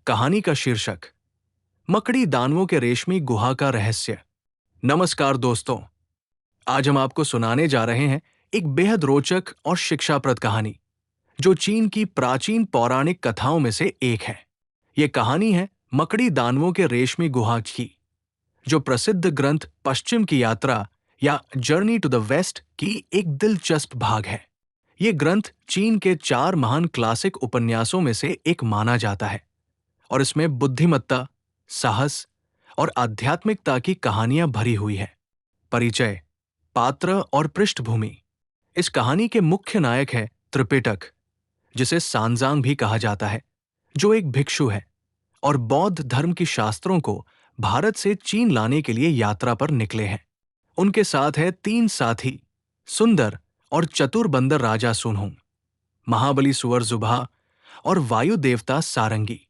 कहानी का शीर्षक मकड़ी दानवों के रेशमी गुहा का रहस्य। नमस्कार दोस्तों, आज हम आपको सुनाने जा रहे हैं एक बेहद रोचक और शिक्षाप्रद कहानी जो चीन की प्राचीन पौराणिक कथाओं में से एक है। ये कहानी है मकड़ी दानवों के रेशमी गुहा की, जो प्रसिद्ध ग्रंथ पश्चिम की यात्रा या जर्नी टू द वेस्ट की एक दिलचस्प भाग है। ये ग्रंथ चीन के 4 महान क्लासिक उपन्यासों में से एक माना जाता है और इसमें बुद्धिमत्ता, साहस और आध्यात्मिकता की कहानियां भरी हुई है। परिचय, पात्र और पृष्ठभूमि। इस कहानी के मुख्य नायक है त्रिपिटक, जिसे सांजांग भी कहा जाता है, जो एक भिक्षु है और बौद्ध धर्म की शास्त्रों को भारत से चीन लाने के लिए यात्रा पर निकले हैं। उनके साथ है 3 साथी, सुंदर और चतुर बंदर राजा सुनहुंग, महाबली सुअर जुबा और वायु देवता सारंगी।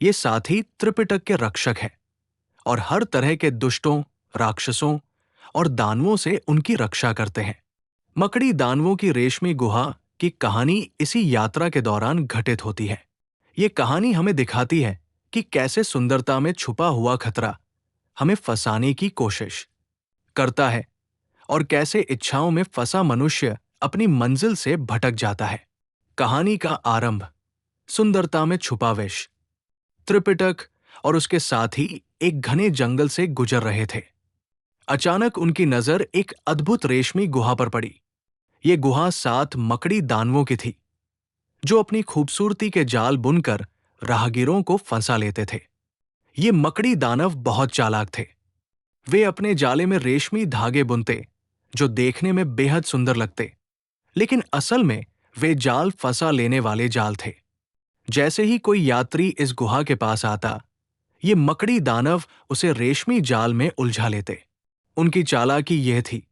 ये साथी त्रिपिटक के रक्षक हैं और हर तरह के दुष्टों, राक्षसों और दानवों से उनकी रक्षा करते हैं। मकड़ी दानवों की रेशमी गुहा की कहानी इसी यात्रा के दौरान घटित होती है। ये कहानी हमें दिखाती है कि कैसे सुंदरता में छुपा हुआ खतरा हमें फंसाने की कोशिश करता है और कैसे इच्छाओं में फंसा मनुष्य अपनी मंजिल से भटक जाता है। कहानी का आरंभ सुंदरता में छुपा विष। त्रिपिटक और उसके साथी एक घने जंगल से गुजर रहे थे। अचानक उनकी नजर एक अद्भुत रेशमी गुहा पर पड़ी। ये गुहा 7 मकड़ी दानवों की थी, जो अपनी खूबसूरती के जाल बुनकर राहगीरों को फंसा लेते थे। ये मकड़ी दानव बहुत चालाक थे। वे अपने जाले में रेशमी धागे बुनते, जो देखने में बेहद सुंदर लगते, लेकिन असल में वे जाल फंसा लेने वाले जाल थे। जैसे ही कोई यात्री इस गुहा के पास आता, ये मकड़ी दानव उसे रेशमी जाल में उलझा लेते। उनकी चालाकी यह थी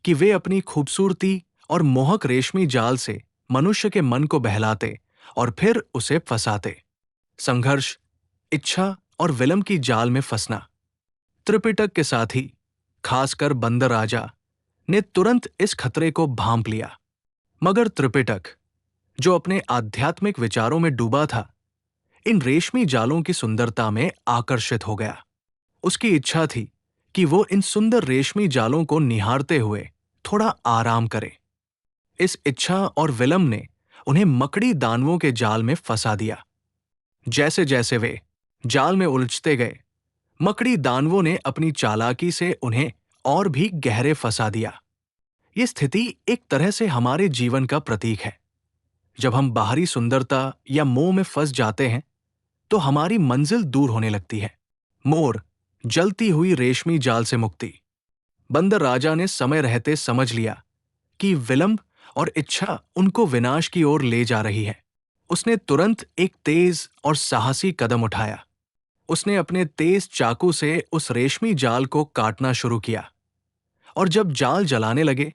कि वे अपनी खूबसूरती और मोहक रेशमी जाल से मनुष्य के मन को बहलाते और फिर उसे फंसाते। संघर्ष, इच्छा और विलंब की जाल में फंसना। त्रिपिटक के साथी, खासकर बंदर राजा, ने तुरंत इस खतरे को भांप लिया। मगर त्रिपिटक, जो अपने आध्यात्मिक विचारों में डूबा था, इन रेशमी जालों की सुंदरता में आकर्षित हो गया। उसकी इच्छा थी कि वो इन सुंदर रेशमी जालों को निहारते हुए थोड़ा आराम करे। इस इच्छा और विलंब ने उन्हें मकड़ी दानवों के जाल में फंसा दिया। जैसे जैसे वे जाल में उलझते गए, मकड़ी दानवों ने अपनी चालाकी से उन्हें और भी गहरे फंसा दिया। ये स्थिति एक तरह से हमारे जीवन का प्रतीक है। जब हम बाहरी सुंदरता या मोह में फंस जाते हैं, तो हमारी मंजिल दूर होने लगती है। मोर, जलती हुई रेशमी जाल से मुक्ति। बंदर राजा ने समय रहते समझ लिया कि विलंब और इच्छा उनको विनाश की ओर ले जा रही है। उसने तुरंत एक तेज और साहसी कदम उठाया। उसने अपने तेज चाकू से उस रेशमी जाल को काटना शुरू किया, और जब जाल जलाने लगे,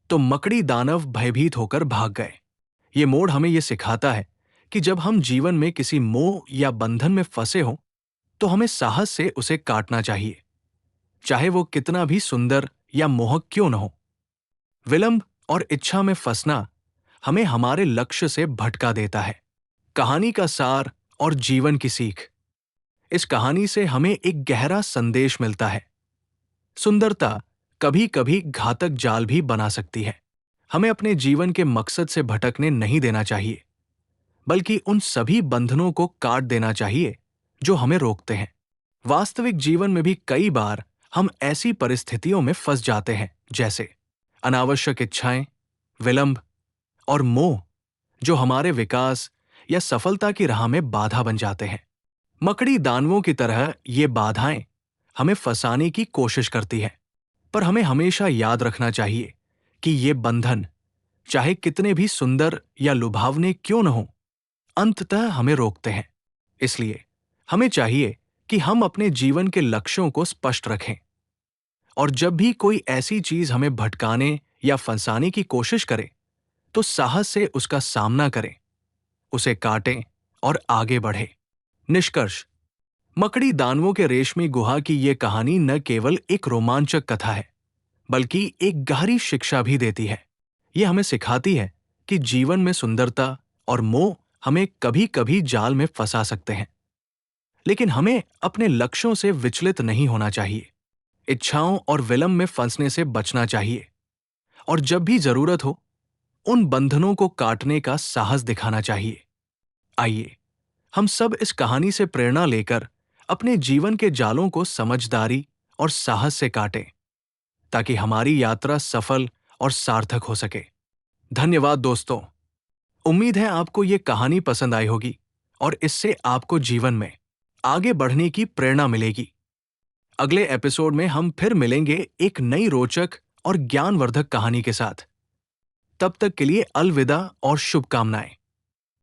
तो मकड़ी दानव भयभीत होकर भाग गए। ये मोड़ हमें ये सिखाता है कि जब हम जीवन में किसी मोह या बंधन में फंसे हों, तो हमें साहस से उसे काटना चाहिए, चाहे वो कितना भी सुंदर या मोहक क्यों न हो। विलंब और इच्छा में फंसना हमें हमारे लक्ष्य से भटका देता है। कहानी का सार और जीवन की सीख। इस कहानी से हमें एक गहरा संदेश मिलता है। सुंदरता कभी कभी घातक जाल भी बना सकती है। हमें अपने जीवन के मकसद से भटकने नहीं देना चाहिए, बल्कि उन सभी बंधनों को काट देना चाहिए जो हमें रोकते हैं। वास्तविक जीवन में भी कई बार हम ऐसी परिस्थितियों में फंस जाते हैं, जैसे अनावश्यक इच्छाएं, विलंब और मोह, जो हमारे विकास या सफलता की राह में बाधा बन जाते हैं। मकड़ी दानवों की तरह ये बाधाएं हमें फंसाने की कोशिश करती है, पर हमें हमेशा याद रखना चाहिए कि ये बंधन, चाहे कितने भी सुंदर या लुभावने क्यों न हो, अंततः हमें रोकते हैं। इसलिए हमें चाहिए कि हम अपने जीवन के लक्ष्यों को स्पष्ट रखें, और जब भी कोई ऐसी चीज हमें भटकाने या फंसाने की कोशिश करे, तो साहस से उसका सामना करें, उसे काटें और आगे बढ़े। निष्कर्ष, मकड़ी दानवों के रेशमी गुहा की ये कहानी न केवल एक रोमांचक कथा है, बल्कि एक गहरी शिक्षा भी देती है। ये हमें सिखाती है कि जीवन में सुंदरता और मोह हमें कभी कभी जाल में फंसा सकते हैं, लेकिन हमें अपने लक्ष्यों से विचलित नहीं होना चाहिए। इच्छाओं और विलंब में फंसने से बचना चाहिए और जब भी जरूरत हो उन बंधनों को काटने का साहस दिखाना चाहिए। आइए हम सब इस कहानी से प्रेरणा लेकर अपने जीवन के जालों को समझदारी और साहस से काटें, ताकि हमारी यात्रा सफल और सार्थक हो सके। धन्यवाद दोस्तों। उम्मीद है आपको ये कहानी पसंद आई होगी और इससे आपको जीवन में आगे बढ़ने की प्रेरणा मिलेगी। अगले एपिसोड में हम फिर मिलेंगे एक नई रोचक और ज्ञानवर्धक कहानी के साथ। तब तक के लिए अलविदा और शुभकामनाएं।